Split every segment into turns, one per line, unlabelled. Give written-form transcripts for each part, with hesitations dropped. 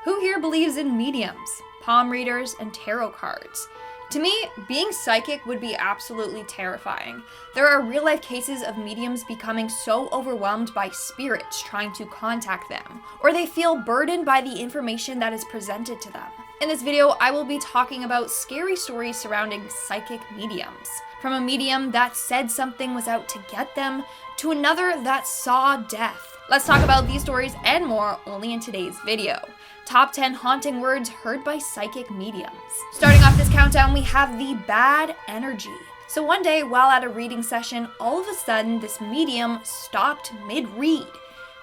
Who here believes in mediums, palm readers, and tarot cards? To me, being psychic would be absolutely terrifying. There are real-life cases of mediums becoming so overwhelmed by spirits trying to contact them, or they feel burdened by the information that is presented to them. In this video, I will be talking about scary stories surrounding psychic mediums. From a medium that said something was out to get them, to another that saw death. Let's talk about these stories and more only in today's video. Top 10 haunting words heard by psychic mediums. Starting off this countdown, we have the bad energy. So one day, while at a reading session, all of a sudden, this medium stopped mid-read.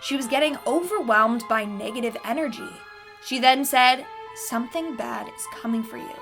She was getting overwhelmed by negative energy. She then said, "Something bad is coming for you."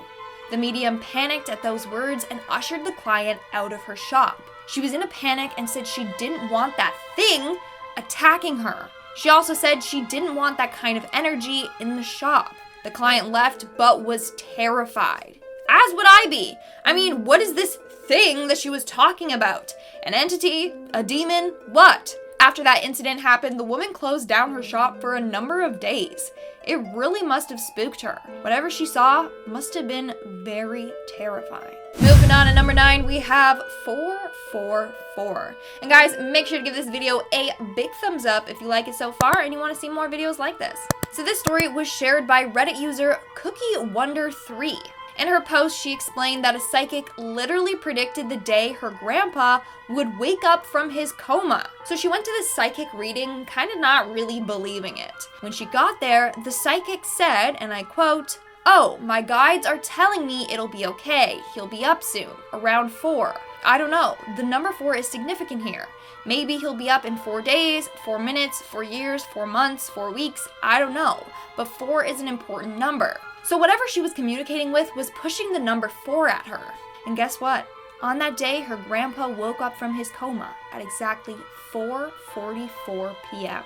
The medium panicked at those words and ushered the client out of her shop. She was in a panic and said she didn't want that thing attacking her. She also said she didn't want that kind of energy in the shop. The client left but was terrified. As would I be. I mean, what is this thing that she was talking about? An entity? A demon? What? After that incident happened, the woman closed down her shop for a number of days. It really must have spooked her. Whatever she saw must have been very terrifying. Moving on to number 9, we have 444. And guys, make sure to give this video a big thumbs up if you like it so far and you want to see more videos like this. So this story was shared by Reddit user CookieWonder3. In her post, she explained that a psychic literally predicted the day her grandpa would wake up from his coma. So she went to this psychic reading, kind of not really believing it. When she got there, the psychic said, and I quote, "Oh, my guides are telling me it'll be okay. He'll be up soon, around 4. I don't know. The number 4 is significant here. Maybe he'll be up in 4 days, 4 minutes, 4 years, 4 months, 4 weeks. I don't know. But 4 is an important number." So whatever she was communicating with was pushing the number 4 at her. And guess what? On that day, her grandpa woke up from his coma at exactly 4:44 p.m.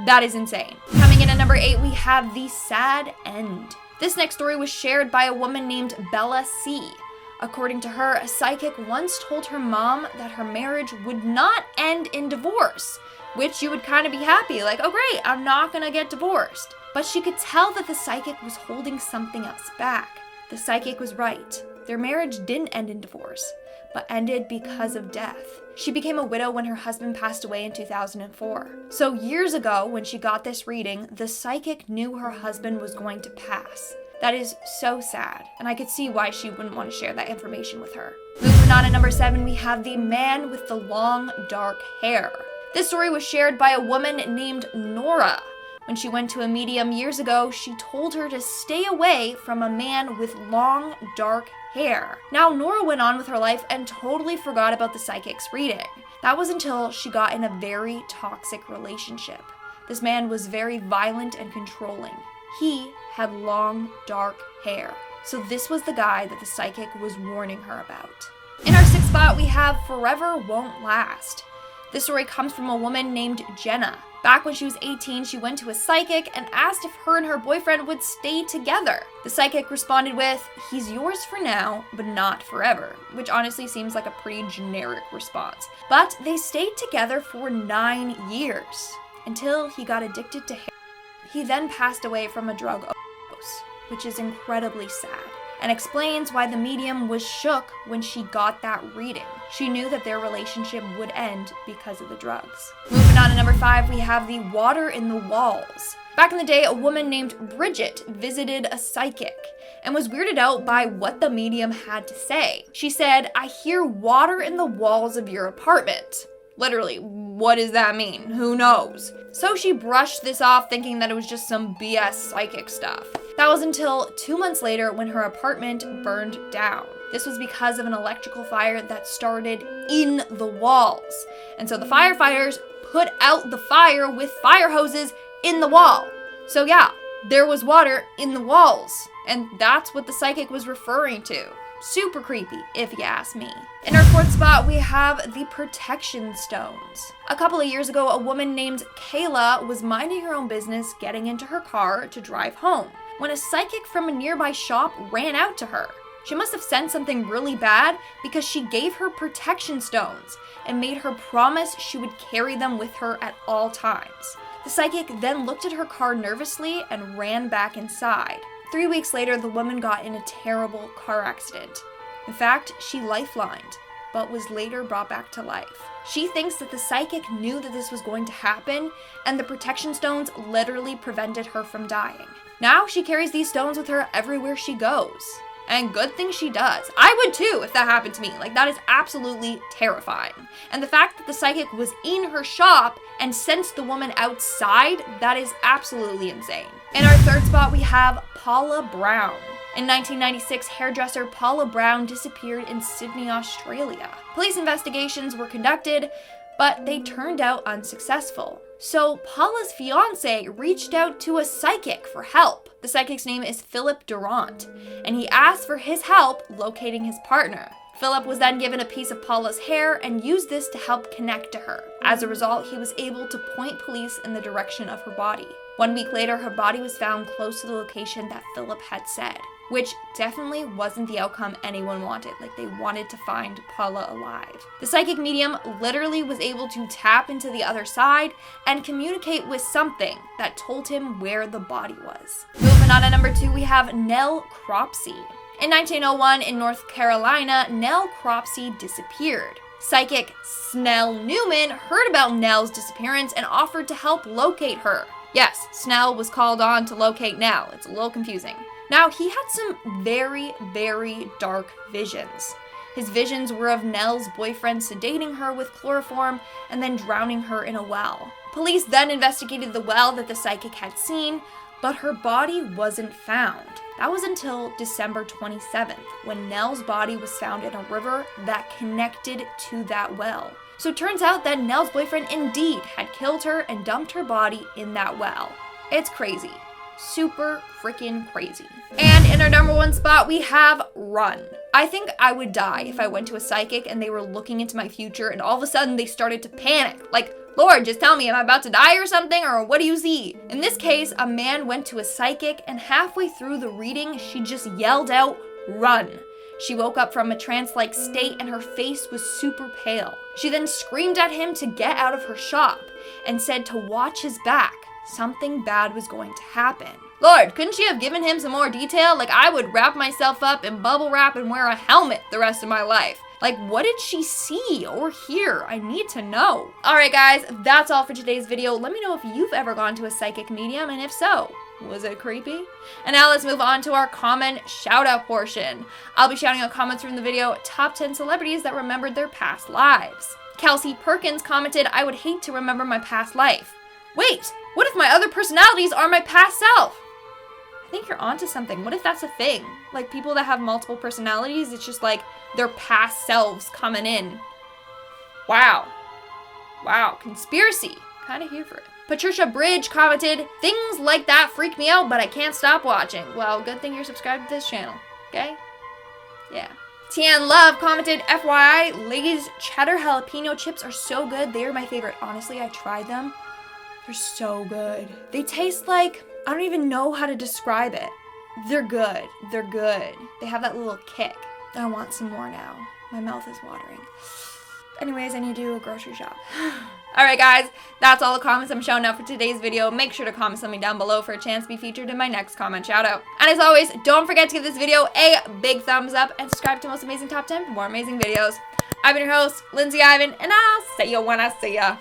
That is insane. Coming in at number 8, we have the sad end. This next story was shared by a woman named Bella C. According to her, a psychic once told her mom that her marriage would not end in divorce, which you would kind of be happy, like, oh great, I'm not gonna get divorced. But she could tell that the psychic was holding something else back. The psychic was right. Their marriage didn't end in divorce, but ended because of death. She became a widow when her husband passed away in 2004. So years ago, when she got this reading, the psychic knew her husband was going to pass. That is so sad, and I could see why she wouldn't want to share that information with her. Moving on to number 7, we have the man with the long, dark hair. This story was shared by a woman named Nora. When she went to a medium years ago, she told her to stay away from a man with long, dark hair. Now, Nora went on with her life and totally forgot about the psychic's reading. That was until she got in a very toxic relationship. This man was very violent and controlling. He had long, dark hair. So this was the guy that the psychic was warning her about. In our 6th spot, we have Forever Won't Last. This story comes from a woman named Jenna. Back when she was 18, she went to a psychic and asked if her and her boyfriend would stay together. The psychic responded with, "He's yours for now, but not forever," which honestly seems like a pretty generic response. But they stayed together for 9 years, until he got addicted to heroin. He then passed away from a drug overdose, which is incredibly sad, and explains why the medium was shook when she got that reading. She knew that their relationship would end because of the drugs. Moving on to number 5, we have the water in the walls. Back in the day, a woman named Bridget visited a psychic and was weirded out by what the medium had to say. She said, "I hear water in the walls of your apartment." Literally, what does that mean? Who knows? So she brushed this off thinking that it was just some BS psychic stuff. That was until 2 months later when her apartment burned down. This was because of an electrical fire that started in the walls. And so the firefighters put out the fire with fire hoses in the wall. So yeah, there was water in the walls. And that's what the psychic was referring to. Super creepy, if you ask me. In our 4th spot, we have the protection stones. A couple of years ago, a woman named Kayla was minding her own business, getting into her car to drive home, when a psychic from a nearby shop ran out to her. She must have sensed something really bad because she gave her protection stones and made her promise she would carry them with her at all times. The psychic then looked at her car nervously and ran back inside. 3 weeks later, the woman got in a terrible car accident. In fact, she lifelined, but was later brought back to life. She thinks that the psychic knew that this was going to happen, and the protection stones literally prevented her from dying. Now she carries these stones with her everywhere she goes. And good thing she does. I would too if that happened to me. Like, that is absolutely terrifying. And the fact that the psychic was in her shop and sensed the woman outside, that is absolutely insane. In our third spot, we have Paula Brown. In 1996, hairdresser Paula Brown disappeared in Sydney, Australia. Police investigations were conducted, but they turned out unsuccessful. So Paula's fiance reached out to a psychic for help. The psychic's name is Philip Durant, and he asked for his help locating his partner. Philip was then given a piece of Paula's hair and used this to help connect to her. As a result, he was able to point police in the direction of her body. 1 week later, her body was found close to the location that Philip had said, which definitely wasn't the outcome anyone wanted. Like, they wanted to find Paula alive. The psychic medium literally was able to tap into the other side and communicate with something that told him where the body was. Moving on to number 2, we have Nell Cropsey. In 1901, in North Carolina, Nell Cropsey disappeared. Psychic Snell Newman heard about Nell's disappearance and offered to help locate her. Yes, Snell was called on to locate Nell. It's a little confusing. Now, he had some very, very dark visions. His visions were of Nell's boyfriend sedating her with chloroform and then drowning her in a well. Police then investigated the well that the psychic had seen, but her body wasn't found. That was until December 27th, when Nell's body was found in a river that connected to that well. So it turns out that Nell's boyfriend indeed had killed her and dumped her body in that well. It's crazy. Super freaking crazy. And in our number 1 spot, we have Run. I think I would die if I went to a psychic and they were looking into my future and all of a sudden they started to panic. Like, Lord, just tell me, am I about to die or something? Or what do you see? In this case, a man went to a psychic and halfway through the reading, she just yelled out, "Run." She woke up from a trance-like state and her face was super pale. She then screamed at him to get out of her shop and said to watch his back. Something bad was going to happen. Lord, couldn't she have given him some more detail? Like, I would wrap myself up in bubble wrap and wear a helmet the rest of my life. Like, what did she see or hear? I need to know. All right, guys, that's all for today's video. Let me know if you've ever gone to a psychic medium, and if so, was it creepy? And now let's move on to our comment shout out portion. I'll be shouting out comments from the video, top 10 celebrities that remembered their past lives. Kelsey Perkins commented, "I would hate to remember my past life." Wait, what if my other personalities are my past self? I think you're onto something. What if that's a thing? Like, people that have multiple personalities, it's just like their past selves coming in. Wow. Wow, conspiracy. Kind of here for it. Patricia Bridge commented, "Things like that freak me out, but I can't stop watching." Well, good thing you're subscribed to this channel, okay? Yeah. Tian Love commented, "FYI, Lay's cheddar jalapeno chips are so good. They are my favorite. Honestly, I tried them. They're so good. They taste like, I don't even know how to describe it. They're good. They're good. They have that little kick. I want some more now. My mouth is watering. Anyways, I need to do a grocery shop." Alright guys, that's all the comments I'm showing up for today's video. Make sure to comment something down below for a chance to be featured in my next comment shout out. And as always, don't forget to give this video a big thumbs up and subscribe to Most Amazing Top 10 for more amazing videos. I've been your host, Lindsay Ivan, and I'll see you when I see ya.